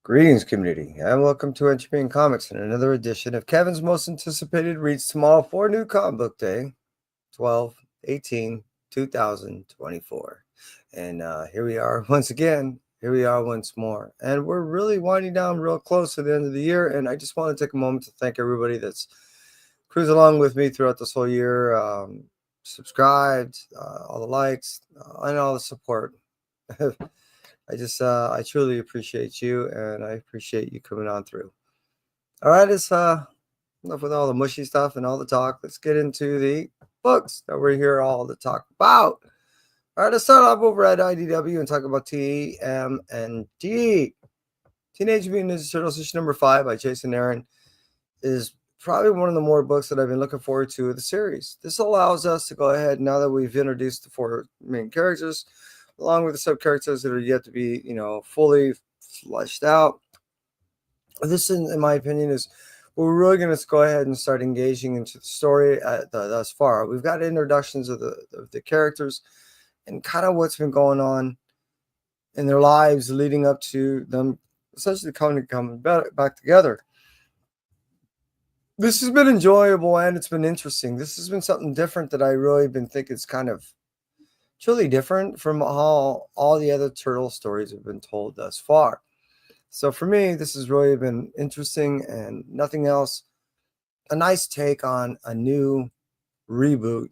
Greetings, community, and welcome to NCBD Comics and another edition of Kevin's most anticipated reads tomorrow for New Comic Book Day, 12/18/2024. And here we are once again. Here we are once more. And we're really winding down real close to the end of the year. And I just want to take a moment to thank everybody that's cruised along with me throughout this whole year, subscribed, all the likes, and all the support. I truly appreciate you, and I appreciate you coming on through. All right, it's enough with all the mushy stuff and all the talk. Let's get into the books that we're here all to talk about. All right, let's start off over at IDW and talk about TMNT. Teenage Mutant Ninja Turtles issue number 5 by Jason Aaron is probably one of the more books that I've been looking forward to of the series. This allows us to go ahead, now that we've introduced the 4 main characters, along with the sub characters that are yet to be, fully fleshed out. This, in my opinion, is we're really going to go ahead and start engaging into the story thus far. We've got introductions of the characters and kind of what's been going on in their lives leading up to them essentially coming back together. This has been enjoyable and it's been interesting. This has been something different that I really been thinking is kind of truly different from how all the other turtle stories have been told thus far. So for me, this has really been interesting and nothing else. A nice take on a new reboot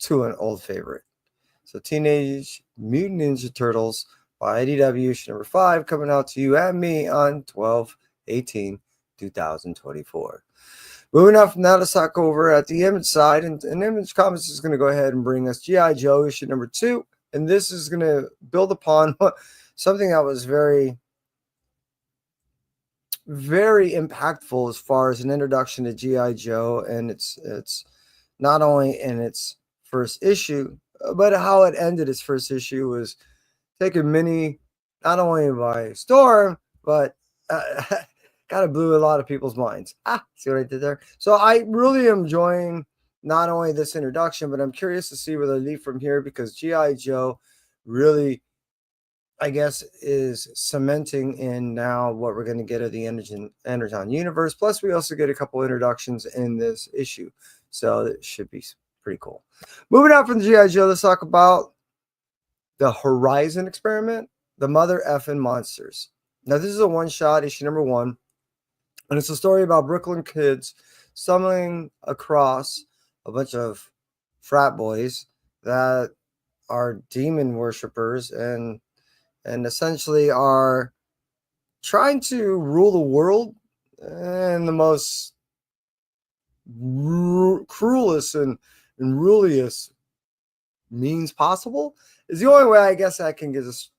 to an old favorite. So Teenage Mutant Ninja Turtles by IDW issue number 5 coming out to you and me on 12/18/2024. Moving on from that, let's talk over at the Image side, and Image Comics is going to go ahead and bring us G.I. Joe issue number 2, and this is going to build upon something that was very, very impactful as far as an introduction to G.I. Joe, and it's not only in its first issue, but how it ended its first issue was taking many not only by storm, but kind of blew a lot of people's minds. See what I did there? So I really am enjoying not only this introduction, but I'm curious to see where they lead from here, because G.I. Joe really, I guess, is cementing in now what we're going to get of the Energon universe. Plus, we also get a couple introductions in this issue. So it should be pretty cool. Moving on from the G.I. Joe, let's talk about the Horizon Experiment, the Mother Effin' Monsters. Now, this is a one-shot, issue number 1. And it's a story about Brooklyn kids stumbling across a bunch of frat boys that are demon worshippers and essentially are trying to rule the world in the most cruelest and ruleliest means possible. Is the only way I guess I can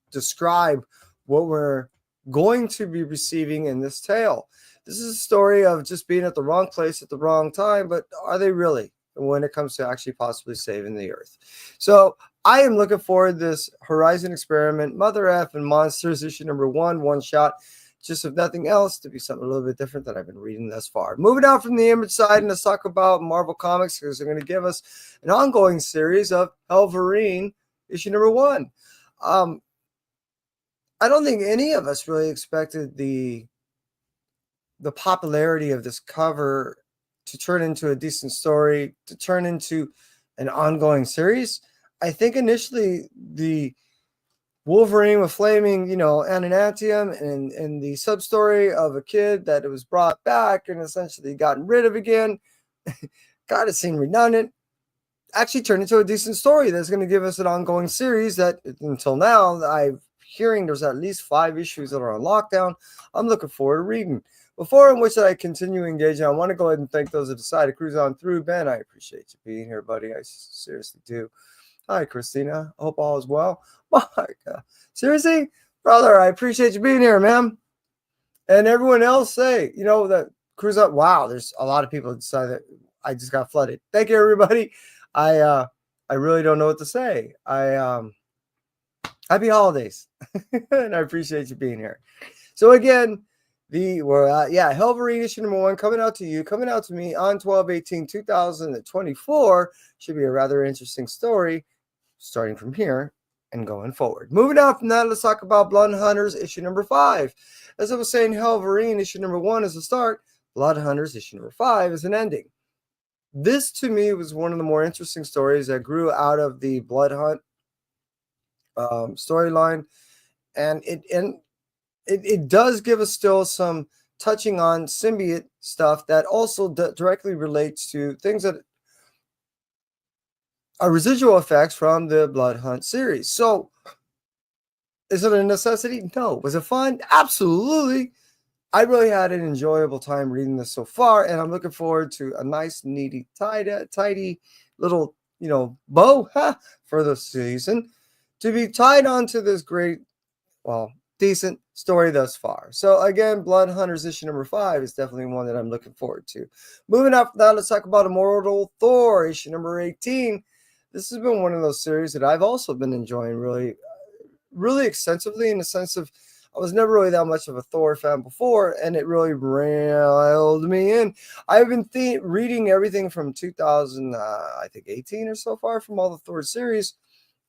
describe what we're going to be receiving in this tale. This is a story of just being at the wrong place at the wrong time, but are they really when it comes to actually possibly saving the earth? So I am looking forward to this Horizon Experiment, Mother Effin' Monsters, issue number 1, one shot, just if nothing else, to be something a little bit different that I've been reading thus far. Moving on from the Image side, and let's talk about Marvel Comics, because they're going to give us an ongoing series of Wolverine, issue number 1. I don't think any of us really expected the popularity of this cover to turn into a decent story, to turn into an ongoing series. I think initially the Wolverine with flaming, adamantium and the sub story of a kid that it was brought back and essentially gotten rid of again, God, it seemed redundant. Actually turned into a decent story that's going to give us an ongoing series that until now I'm hearing there's at least 5 issues that are on lockdown. I'm looking forward to reading. Before in which I continue engaging, I want to go ahead and thank those that decided to cruise on through. Ben, I appreciate you being here, buddy. I seriously do. Hi, Christina. I hope all is well. My God. Seriously? Brother, I appreciate you being here, man. And everyone else say, that cruise up. Wow, there's a lot of people that decided that I just got flooded. Thank you, everybody. I really don't know what to say. Happy holidays. And I appreciate you being here. So again, Wolverine issue number 1 coming out to me on 12/18/2024. Should be a rather interesting story starting from here and going forward. Moving on from that, let's talk about Blood Hunters issue number 5. As I was saying, Wolverine issue number 1 is the start. Blood Hunters issue number 5 is an ending. This to me was one of the more interesting stories that grew out of the Blood Hunt storyline, and it does give us still some touching on symbiote stuff that also directly relates to things that are residual effects from the Blood Hunt series. So, is it a necessity? No. Was it fun? Absolutely. I really had an enjoyable time reading this so far, and I'm looking forward to a nice, needy, tidy little, bow for the season to be tied onto this great, decent story thus far. So again, Blood Hunters issue number 5 is definitely one that I'm looking forward to. Moving up now, let's talk about Immortal Thor issue number 18. This has been one of those series that I've also been enjoying really extensively, in the sense of I was never really that much of a Thor fan before, and it really reeled me in. I've been reading everything from 2018 or so far from all the Thor series,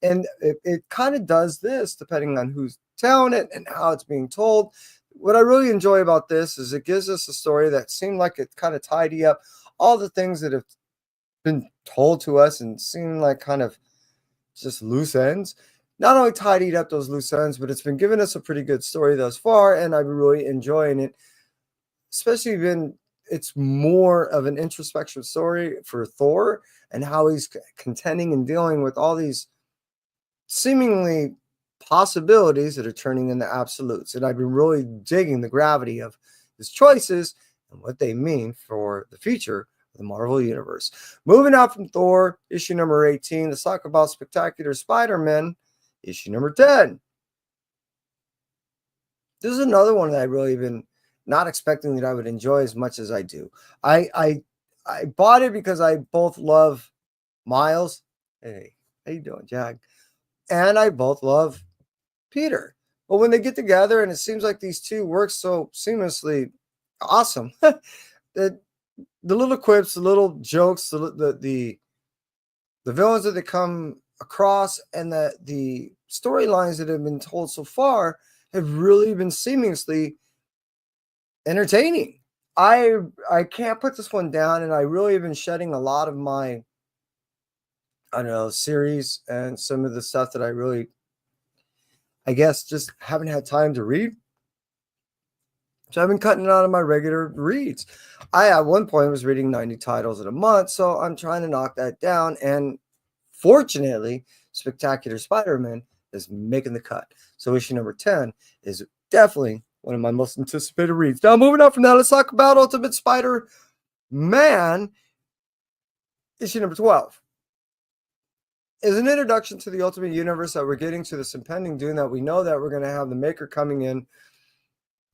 and it kind of does this depending on who's telling it and how it's being told. What I really enjoy about this is it gives us a story that seemed like it kind of tidy up all the things that have been told to us and seem like kind of just loose ends. Not only tidied up those loose ends, but it's been giving us a pretty good story thus far, and I've been really enjoying it. Especially it's more of an introspection story for Thor and how he's contending and dealing with all these seemingly possibilities that are turning into absolutes. And I've been really digging the gravity of his choices and what they mean for the future of the Marvel Universe. Moving out from Thor, issue number 18, let's talk about Spectacular Spider-Man, issue number 10. This is another one that I really been not expecting that I would enjoy as much as I do. I bought it because I both love Miles. Hey, how you doing, Jack? And I both love Peter. But when they get together and it seems like these two work so seamlessly, awesome. the little quips, the little jokes, the villains that they come across, and the storylines that have been told so far have really been seamlessly entertaining. I can't put this one down, and I really have been shedding a lot of my, I don't know, series and some of the stuff that I really, I guess, just haven't had time to read. So I've been cutting it out of my regular reads. I, at one point, was reading 90 titles in a month, so I'm trying to knock that down. And fortunately, Spectacular Spider-Man is making the cut. So issue number 10 is definitely one of my most anticipated reads. Now, moving on from that, let's talk about Ultimate Spider-Man, issue number 12. Is an introduction to the Ultimate Universe that we're getting to this impending doom that we know that we're going to have the Maker coming in.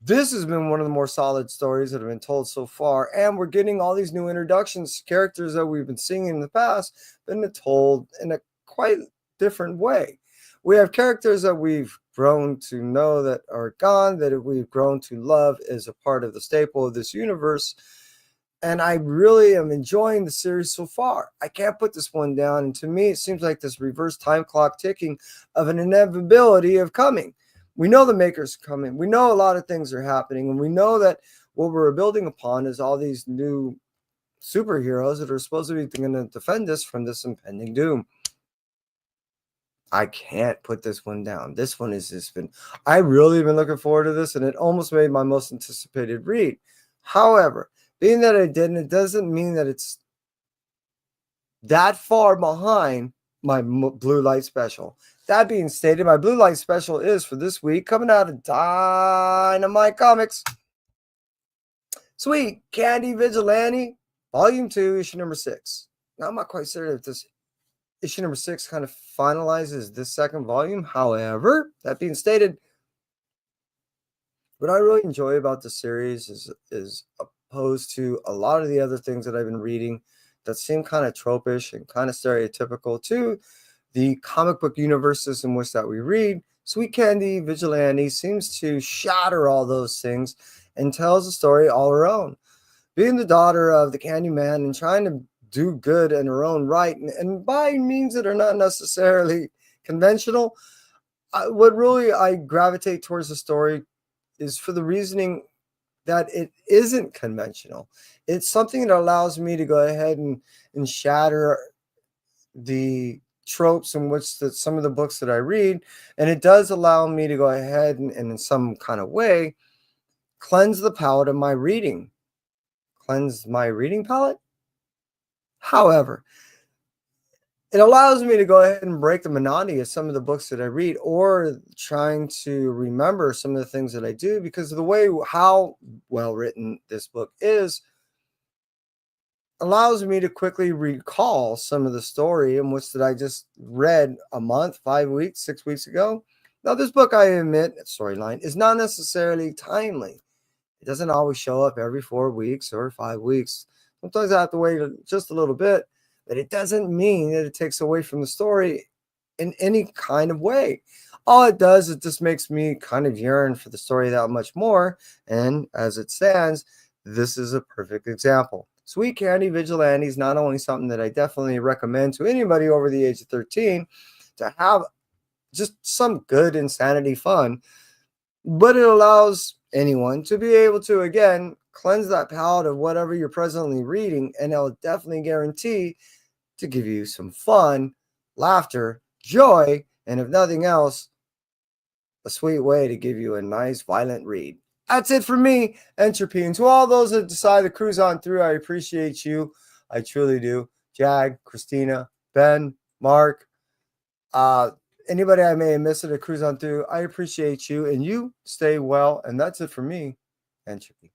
This has been one of the more solid stories that have been told so far, and we're getting all these new introductions, characters that we've been seeing in the past, been told in a quite different way. We have characters that we've grown to know that are gone, that we've grown to love as a part of the staple of this universe. And I really am enjoying the series so far. I can't put this one down. And to me, it seems like this reverse time clock ticking of an inevitability of coming. We know the Maker's coming. We know a lot of things are happening. And we know that what we're building upon is all these new superheroes that are supposed to be going to defend us from this impending doom. I can't put this one down. This one has just been, I really been looking forward to this, and it almost made my most anticipated read. However, being that I didn't, it doesn't mean that it's that far behind my Blue Light Special. That being stated, my Blue Light Special is for this week coming out of Dynamite Comics. Sweet Candy Vigilante, Volume 2, issue number 6. Now, I'm not quite certain if this issue number 6 kind of finalizes this second volume. However, that being stated, what I really enjoy about the series is opposed to a lot of the other things that I've been reading that seem kind of tropish and kind of stereotypical to the comic book universes in which that we read. Sweet Candy Vigilante seems to shatter all those things and tells a story all her own. Being the daughter of the Candy Man and trying to do good in her own right, and by means that are not necessarily conventional, what really I gravitate towards the story is for the reasoning that it isn't conventional. It's something that allows me to go ahead and shatter the tropes in which some of the books that I read, and it does allow me to go ahead and in some kind of way cleanse the palate of my reading, cleanse my reading palate. However, it allows me to go ahead and break the monotony of some of the books that I read, or trying to remember some of the things that I do because of the way how well written this book is allows me to quickly recall some of the story in which that I just read a month, 5 weeks, 6 weeks ago. Now, this book, I admit, storyline is not necessarily timely. It doesn't always show up every 4 weeks or 5 weeks. Sometimes I have to wait just a little bit, but it doesn't mean that it takes away from the story in any kind of way. All it does, it just makes me kind of yearn for the story that much more. And as it stands, this is a perfect example. Sweet Candy Vigilante is not only something that I definitely recommend to anybody over the age of 13 to have just some good insanity fun, but it allows anyone to be able to, again, cleanse that palate of whatever you're presently reading, and it'll definitely guarantee to give you some fun, laughter, joy, and if nothing else, a sweet way to give you a nice violent read. That's it for me, Entropy. And to all those that decide to cruise on through, I appreciate you. I truly do. Jag, Christina, Ben, Mark, uh, anybody I may have missed at a cruise on through, I appreciate you. And you stay well. And that's it for me, Entropy.